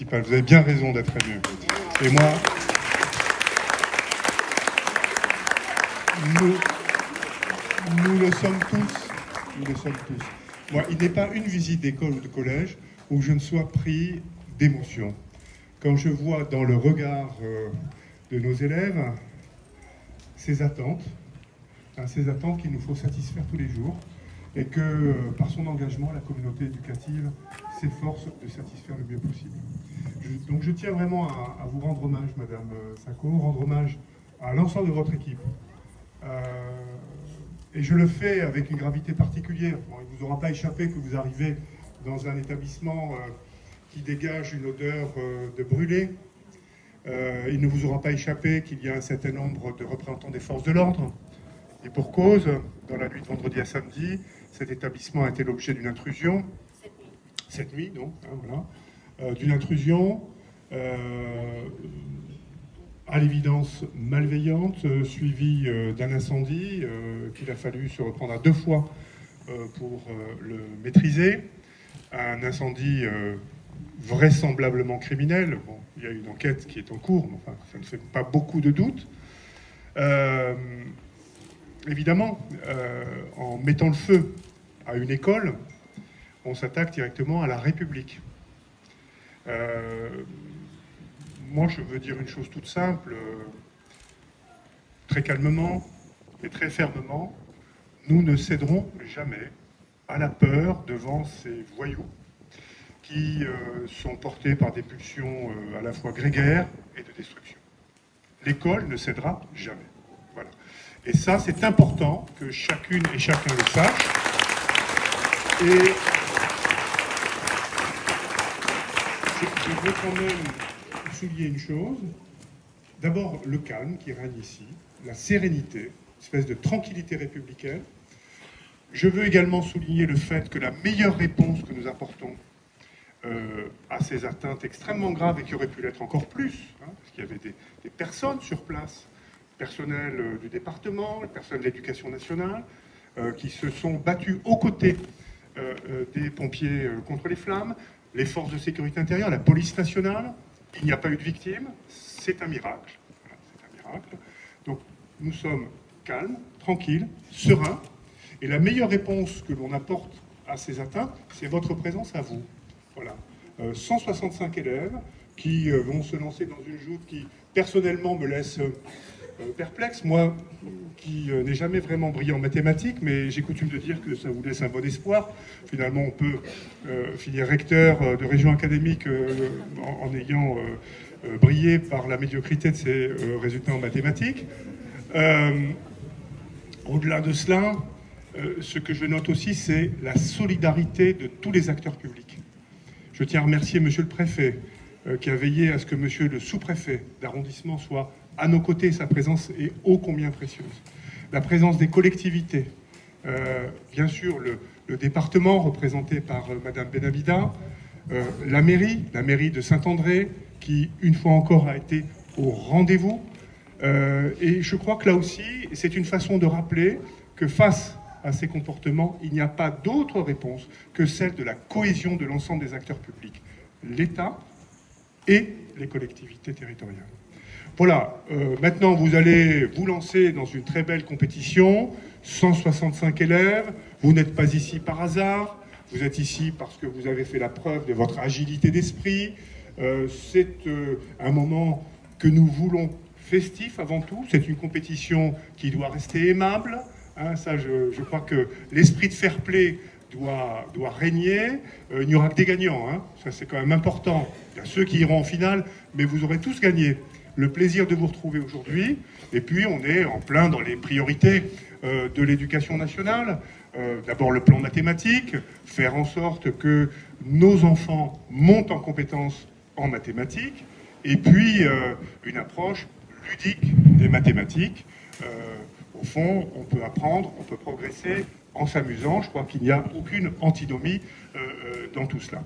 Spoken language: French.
Vous avez bien raison d'être ému. Et moi, nous le sommes tous. Nous le sommes tous. Moi, il n'est pas une visite d'école ou de collège où je ne sois pris d'émotion. Quand je vois dans le regard de nos élèves ces attentes qu'il nous faut satisfaire tous les jours, et que par son engagement, la communauté éducative s'efforce de satisfaire le mieux possible. Donc je tiens vraiment à vous rendre hommage, Madame Sacco, rendre hommage à l'ensemble de votre équipe. Et je le fais avec une gravité particulière. Bon, il ne vous aura pas échappé que vous arrivez dans un établissement qui dégage une odeur de brûlé. Il ne vous aura pas échappé qu'il y a un certain nombre de représentants des forces de l'ordre. Et pour cause, dans la nuit de vendredi à samedi, cet établissement a été l'objet d'une intrusion. Cette nuit, donc, hein, voilà. D'une intrusion, à l'évidence malveillante, suivie d'un incendie qu'il a fallu se reprendre à 2 fois pour le maîtriser. Un incendie vraisemblablement criminel. Bon, il y a une enquête qui est en cours, mais enfin, ça ne fait pas beaucoup de doutes. Évidemment, en mettant le feu à une école, on s'attaque directement à la République. Moi, je veux dire une chose toute simple, très calmement et très fermement, nous ne céderons jamais à la peur devant ces voyous qui sont portés par des pulsions à la fois grégaires et de destruction. L'école ne cédera jamais. Voilà. Et ça, c'est important que chacune et chacun le sache. Et je veux quand même souligner une chose. D'abord, le calme qui règne ici, la sérénité, une espèce de tranquillité républicaine. Je veux également souligner le fait que la meilleure réponse que nous apportons à ces atteintes extrêmement graves et qui auraient pu l'être encore plus, hein, parce qu'il y avait des personnes sur place, personnel du département, le personnel de l'éducation nationale, qui se sont battus aux côtés des pompiers contre les flammes, les forces de sécurité intérieure, la police nationale. Il n'y a pas eu de victimes, c'est un miracle. Voilà, c'est un miracle. Donc nous sommes calmes, tranquilles, sereins, et la meilleure réponse que l'on apporte à ces atteintes, c'est votre présence à vous. Voilà. 165 élèves qui vont se lancer dans une joute qui, personnellement, me laisse perplexe. Moi, qui n'ai jamais vraiment brillé en mathématiques, mais j'ai coutume de dire que ça vous laisse un bon espoir. Finalement, on peut finir recteur de région académique en ayant brillé par la médiocrité de ses résultats en mathématiques. Au-delà de cela, ce que je note aussi, c'est la solidarité de tous les acteurs publics. Je tiens à remercier Monsieur le Préfet, qui a veillé à ce que Monsieur le Sous-Préfet d'arrondissement soit à nos côtés. Sa présence est ô combien précieuse. La présence des collectivités, bien sûr le département représenté par Madame Benabida, la mairie de Saint-André, qui une fois encore a été au rendez-vous. Et je crois que là aussi, c'est une façon de rappeler que face à ces comportements, il n'y a pas d'autre réponse que celle de la cohésion de l'ensemble des acteurs publics, l'État et les collectivités territoriales. Voilà, maintenant vous allez vous lancer dans une très belle compétition, 165 élèves, vous n'êtes pas ici par hasard, vous êtes ici parce que vous avez fait la preuve de votre agilité d'esprit. C'est un moment que nous voulons festif avant tout, c'est une compétition qui doit rester aimable. Hein, ça, je crois que l'esprit de fair play doit régner. Il n'y aura que des gagnants, hein. Ça c'est quand même important. Il y a ceux qui iront en finale, mais vous aurez tous gagné. Le plaisir de vous retrouver aujourd'hui. Et puis on est en plein dans les priorités de l'éducation nationale. D'abord le plan mathématique, faire en sorte que nos enfants montent en compétences en mathématiques. Et puis une approche ludique des mathématiques. Au fond, on peut apprendre, on peut progresser en s'amusant. Je crois qu'il n'y a aucune antinomie dans tout cela.